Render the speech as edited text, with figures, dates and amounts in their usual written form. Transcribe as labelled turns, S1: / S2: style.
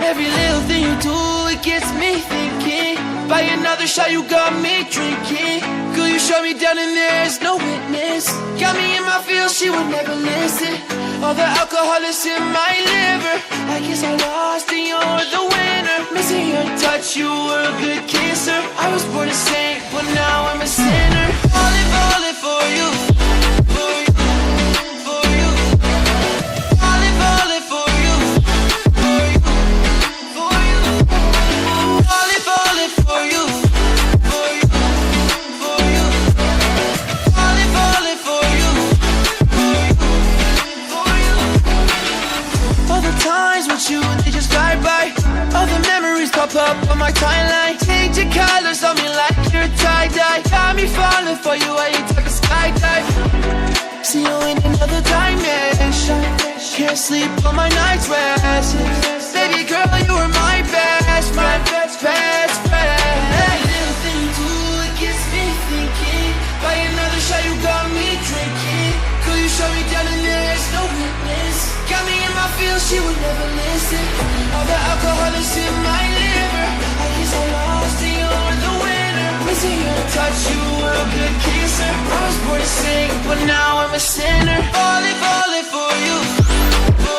S1: Every little thing you do, it gets me thinking. By another shot, you got me drinking. Girl, you shut me down and there's no witness. Got me in my feels, she would never listen. All the alcohol is in my liver. I guess I lost and you're the winner. Missing your touch, you were a good kisser. I was born a saint, but now I'm a sinner. Falling for you. For you. For you. Falling for you. For you. For you. Falling for you. For you. For you. Falling for you. For you. For you. All the times with you, they just fly by. All the memories pop up on my timeline. Change your colors on me like you're tie-dye. Got me falling for you while you take a skydive. See you in another dimension. Can't sleep on my night's rest. Baby girl, you were my best friend. Best friend. Every little thing you do, it gets me thinking. By another shot, you got me drinking. Girl, you shut me down and there's no witness. Got me in my feels, she would never listen. All the alcohol is in my liver. I guess I lost and you're the winner. Missing your touch, you were a good kisser. I was born to sing, but now I'm a sinner. Falling for you. For